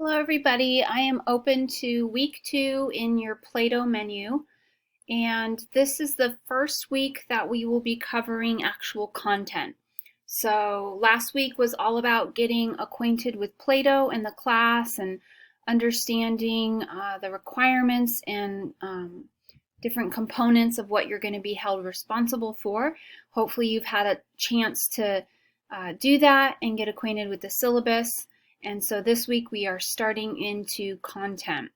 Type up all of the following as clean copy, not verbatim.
Hello everybody, I am open to week 2 in your Plato menu, and this is the first week that we will be covering actual content. So last week was all about getting acquainted with Plato and the class and understanding the requirements and different components of what you're going to be held responsible for. Hopefully you've had a chance to do that and get acquainted with the syllabus. And so this week we are starting into content.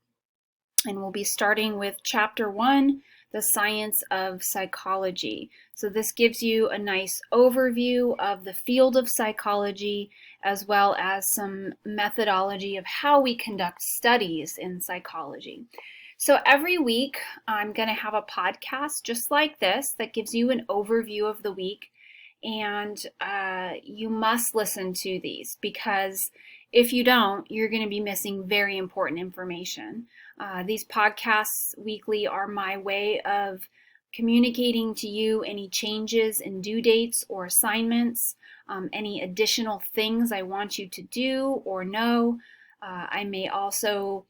And we'll be starting with Chapter 1, The Science of Psychology. So this gives you a nice overview of the field of psychology, as well as some methodology of how we conduct studies in psychology. So every week I'm going to have a podcast just like this that gives you an overview of the week. And you must listen to these, because if you don't, you're going to be missing very important information. These podcasts weekly are my way of communicating to you any changes in due dates or assignments, any additional things I want you to do or know. I may also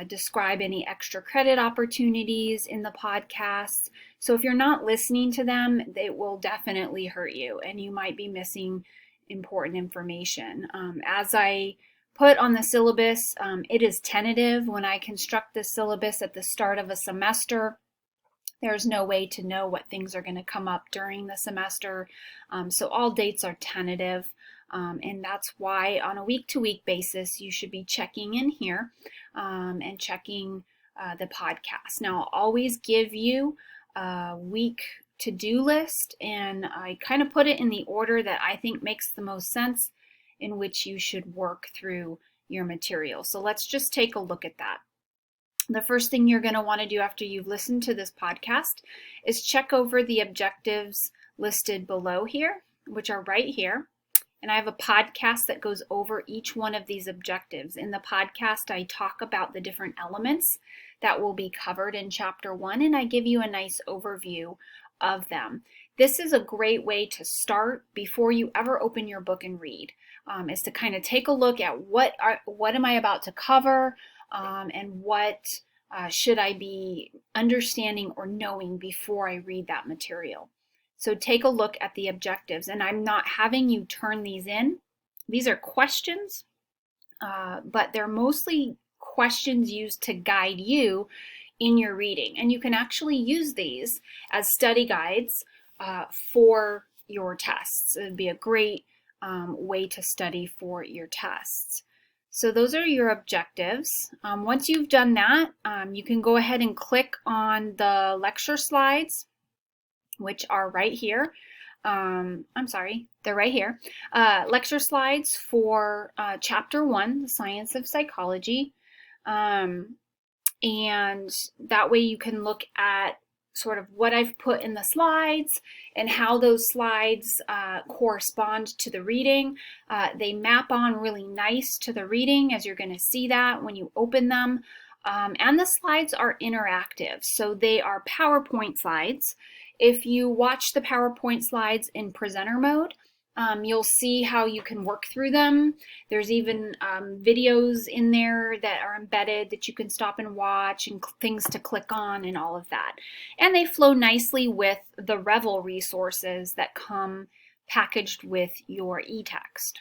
describe any extra credit opportunities in the podcast. So if you're not listening to them, it will definitely hurt you and you might be missing important information. As I put on the syllabus, it is tentative. When I construct the syllabus at the start of a semester, there's no way to know what things are going to come up during the semester. So all dates are tentative. And that's why on a week-to-week basis, you should be checking in here and checking the podcast. Now, I'll always give you a week to-do list, and I kind of put it in the order that I think makes the most sense in which you should work through your material. So let's just take a look at that. The first thing you're going to want to do after you've listened to this podcast is check over the objectives listed below here, which are right here. And I have a podcast that goes over each one of these objectives. In the podcast, I talk about the different elements that will be covered in Chapter 1, and I give you a nice overview of them. This is a great way to start before you ever open your book and read, is to kind of take a look at what am I about to cover, and what should I be understanding or knowing before I read that material. So take a look at the objectives, and I'm not having you turn these in. These are questions, but they're mostly questions used to guide you in your reading. And you can actually use these as study guides for your tests. It would be a great way to study for your tests. So those are your objectives. Once you've done that, you can go ahead and click on the lecture slides, which are right here. I'm sorry, they're right here. Lecture slides for Chapter 1, The Science of Psychology. And that way you can look at sort of what I've put in the slides and how those slides correspond to the reading. They map on really nice to the reading, as you're going to see that when you open them. And the slides are interactive, so they are PowerPoint slides. If you watch the PowerPoint slides in presenter mode, you'll see how you can work through them. There's even videos in there that are embedded that you can stop and watch, and things to click on and all of that. And they flow nicely with the Revel resources that come packaged with your e-text.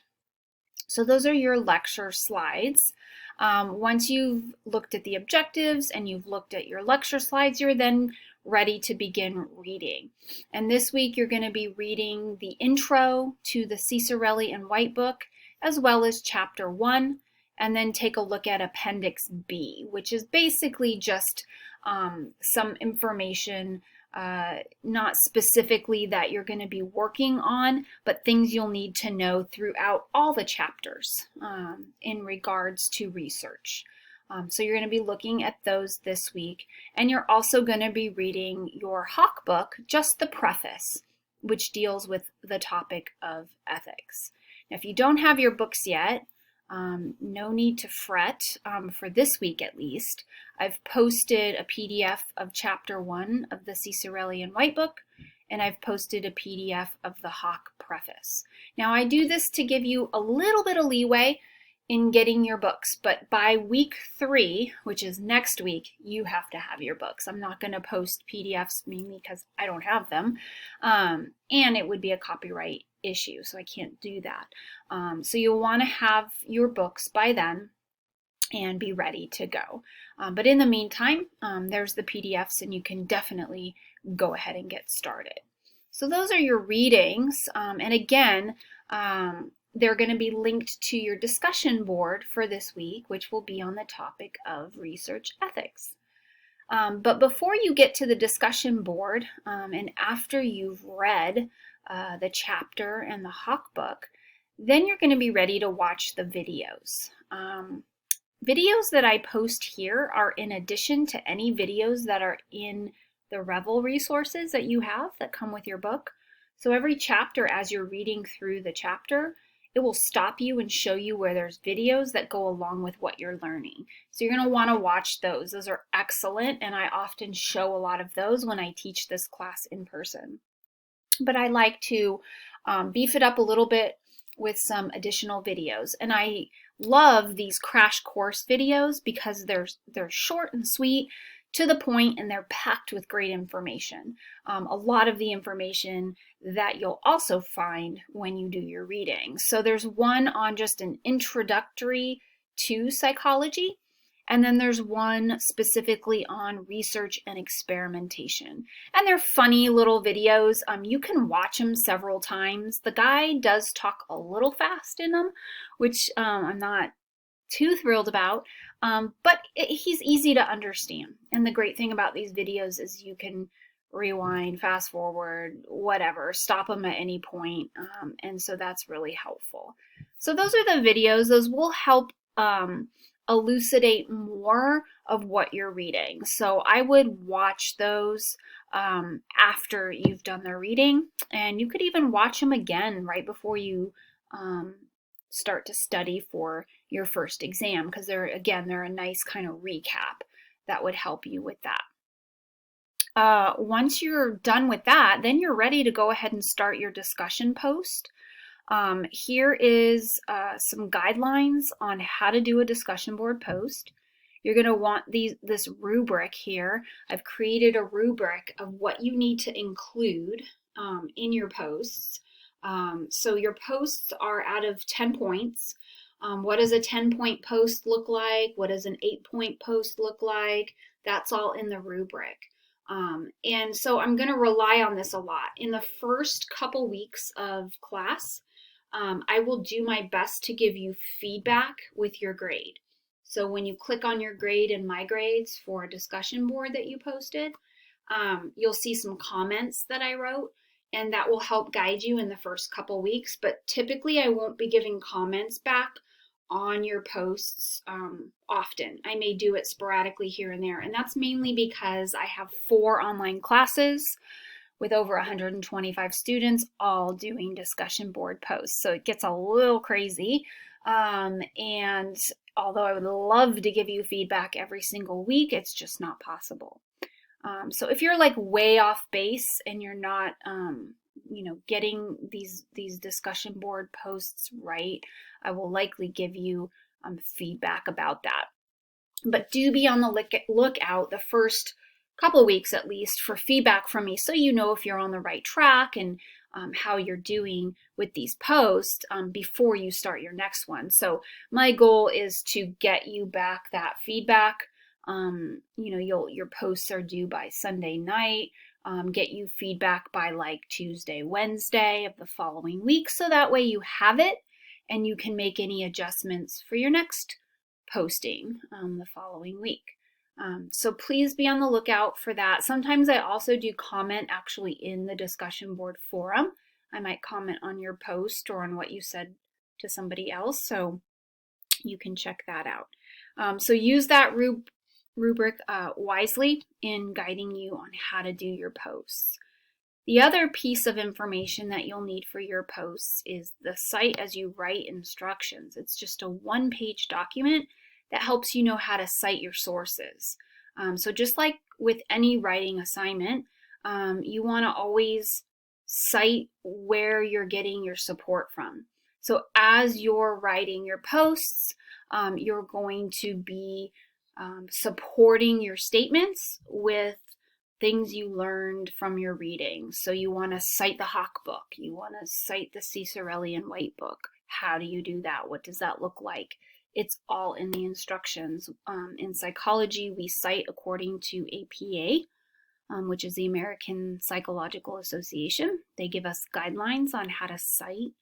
So those are your lecture slides. Once you've looked at the objectives and you've looked at your lecture slides, you're then ready to begin reading. And this week you're going to be reading the intro to the Cicerelli and White book, as well as Chapter 1, and then take a look at Appendix B, which is basically just some information, not specifically that you're going to be working on, but things you'll need to know throughout all the chapters in regards to research. So you're going to be looking at those this week, and you're also going to be reading your Hawke book, just the preface, which deals with the topic of ethics. Now, if you don't have your books yet, no need to fret for this week at least. I've posted a PDF of Chapter 1 of the Cicerelli and White book, and I've posted a PDF of the Hawke preface. Now, I do this to give you a little bit of leeway in getting your books, but by week 3, which is next week, you have to have your books. I'm not going to post PDFs mainly because I don't have them, and it would be a copyright issue, so I can't do that. So you'll want to have your books by then and be ready to go. But in the meantime, there's the PDFs, and you can definitely go ahead and get started. So those are your readings, and again, they're going to be linked to your discussion board for this week, which will be on the topic of research ethics. But before you get to the discussion board, and after you've read the chapter and the Hawk book, then you're going to be ready to watch the videos. Videos that I post here are in addition to any videos that are in the Revel resources that you have that come with your book. So every chapter, as you're reading through the chapter, it will stop you and show you where there's videos that go along with what you're learning. So you're going to want to watch those. Those are excellent, and I often show a lot of those when I teach this class in person. But I like to beef it up a little bit with some additional videos. And I love these crash course videos because they're short and sweet, to the point, and they're packed with great information. A lot of the information that you'll also find when you do your reading. So there's one on just an introductory to psychology, and then there's one specifically on research and experimentation. And they're funny little videos. You can watch them several times. The guy does talk a little fast in them, which I'm not too thrilled about, but he's easy to understand. And the great thing about these videos is you can rewind, fast forward, whatever, stop them at any point, and so that's really helpful. So those are the videos. Those will help elucidate more of what you're reading. So I would watch those after you've done the reading, and you could even watch them again right before you start to study for your first exam, because they're a nice kind of recap that would help you with that. Once you're done with that, then you're ready to go ahead and start your discussion post. Here is some guidelines on how to do a discussion board post. You're going to want this rubric here. I've created a rubric of what you need to include in your posts. So your posts are out of 10 points. What does a 10-point post look like? What does an 8-point post look like? That's all in the rubric. And so I'm going to rely on this a lot. In the first couple weeks of class, I will do my best to give you feedback with your grade. So when you click on your grade in My Grades for a discussion board that you posted, you'll see some comments that I wrote, and that will help guide you in the first couple weeks. But typically I won't be giving comments back on your posts often. I may do it sporadically here and there, and that's mainly because I have 4 online classes with over 125 students all doing discussion board posts. So it gets a little crazy. And although I would love to give you feedback every single week, it's just not possible. So if you're like way off base and you're not, getting these discussion board posts right, I will likely give you feedback about that. But do be on the lookout the first couple weeks at least for feedback from me, so you know if you're on the right track and how you're doing with these posts before you start your next one. So my goal is to get you back that feedback. Your posts are due by Sunday night. Get you feedback by like Tuesday, Wednesday of the following week, so that way you have it and you can make any adjustments for your next posting the following week. So please be on the lookout for that. Sometimes I also do comment actually in the discussion board forum. I might comment on your post or on what you said to somebody else, so you can check that out. So use that rubric wisely in guiding you on how to do your posts. The other piece of information that you'll need for your posts is the Cite as you write instructions. It's just a 1-page document that helps you know how to cite your sources. So just like with any writing assignment, you want to always cite where you're getting your support from. So as you're writing your posts, you're going to be supporting your statements with things you learned from your reading. So you want to cite the Hawk book. You want to cite the Cicerelli and White book. How do you do that? What does that look like? It's all in the instructions. In psychology, we cite according to APA, which is the American Psychological Association. They give us guidelines on how to cite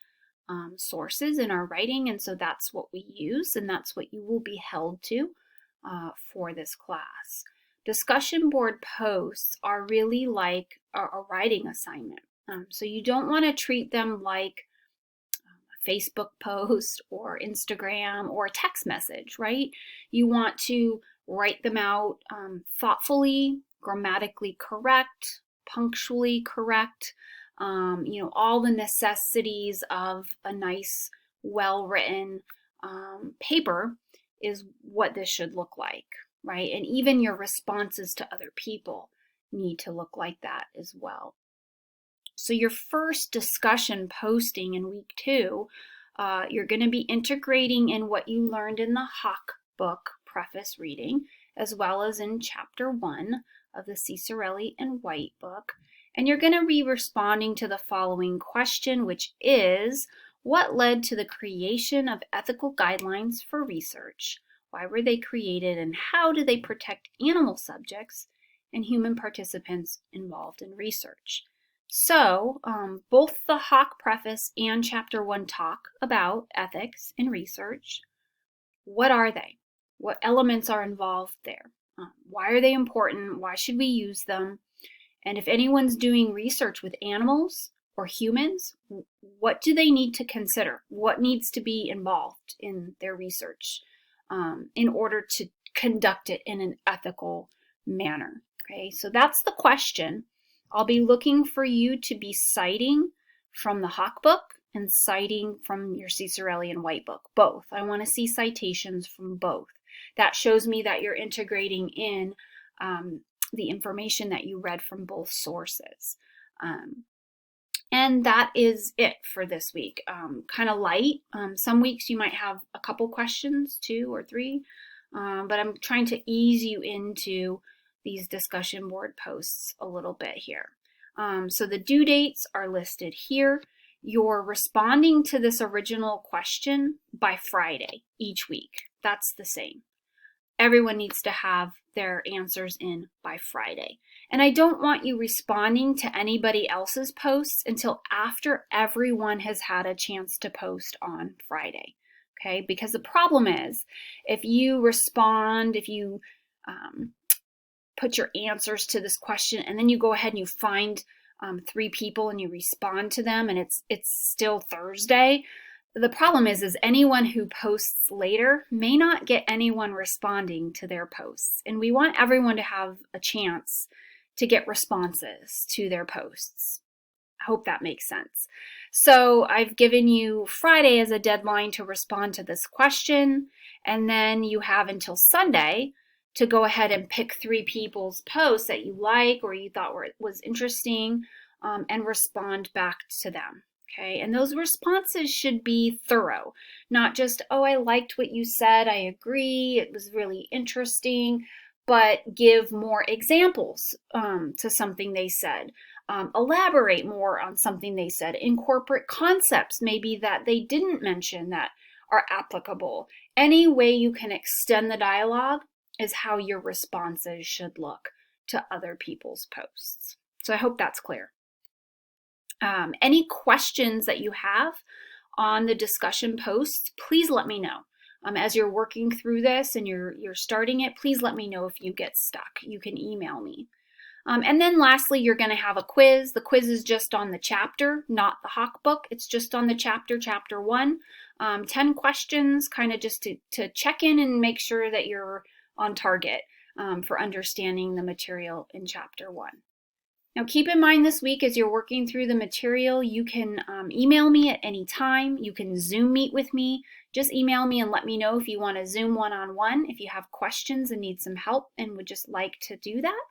sources in our writing, and so that's what we use, and that's what you will be held to for this class. Discussion board posts are really like a writing assignment. So you don't want to treat them like a Facebook post or Instagram or a text message, right? You want to write them out thoughtfully, grammatically correct, punctually correct, all the necessities of a nice, well-written paper is what this should look like, right? And even your responses to other people need to look like that as well. So your first discussion posting in week 2, you're going to be integrating in what you learned in the Hawk book preface reading, as well as in chapter 1 of the Cicerelli and White book. And you're going to be responding to the following question, which is, what led to the creation of ethical guidelines for research? Why were they created, and how do they protect animal subjects and human participants involved in research? So both the Hawk preface and chapter 1 talk about ethics in research. What are they? What elements are involved there? Why are they important? Why should we use them? And if anyone's doing research with animals or humans, what do they need to consider? What needs to be involved in their research in order to conduct it in an ethical manner? Okay, so that's the question. I'll be looking for you to be citing from the Hawk book and citing from your Cicerelli and White book, both. I want to see citations from both. That shows me that you're integrating in the information that you read from both sources. And that is it for this week. Kind of light. Some weeks you might have a couple questions, 2 or 3, but I'm trying to ease you into these discussion board posts a little bit here. So the due dates are listed here. You're responding to this original question by Friday each week. That's the same. Everyone needs to have their answers in by Friday. And I don't want you responding to anybody else's posts until after everyone has had a chance to post on Friday. Okay, because the problem is if you respond, if you put your answers to this question and then you go ahead and you find 3 people and you respond to them and it's still Thursday, the problem is anyone who posts later may not get anyone responding to their posts. And we want everyone to have a chance to get responses to their posts. I hope that makes sense. So I've given you Friday as a deadline to respond to this question, and then you have until Sunday to go ahead and pick 3 people's posts that you like or you thought was interesting and respond back to them. Okay, and those responses should be thorough, not just, oh, I liked what you said, I agree, it was really interesting, but give more examples to something they said. Elaborate more on something they said. Incorporate concepts maybe that they didn't mention that are applicable. Any way you can extend the dialogue is how your responses should look to other people's posts. So I hope that's clear. Any questions that you have on the discussion posts, please let me know. As you're working through this and you're starting it, please let me know if you get stuck. You can email me. And then lastly, you're going to have a quiz. The quiz is just on the chapter, not the Hawk book. It's just on the chapter 1. 10 questions, kind of just to check in and make sure that you're on target for understanding the material in chapter 1. Now keep in mind this week as you're working through the material, you can email me at any time. You can Zoom meet with me. Just email me and let me know if you want to Zoom one-on-one, if you have questions and need some help and would just like to do that.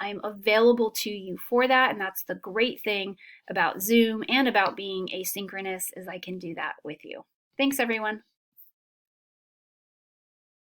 I'm available to you for that, and that's the great thing about Zoom and about being asynchronous is I can do that with you. Thanks, everyone.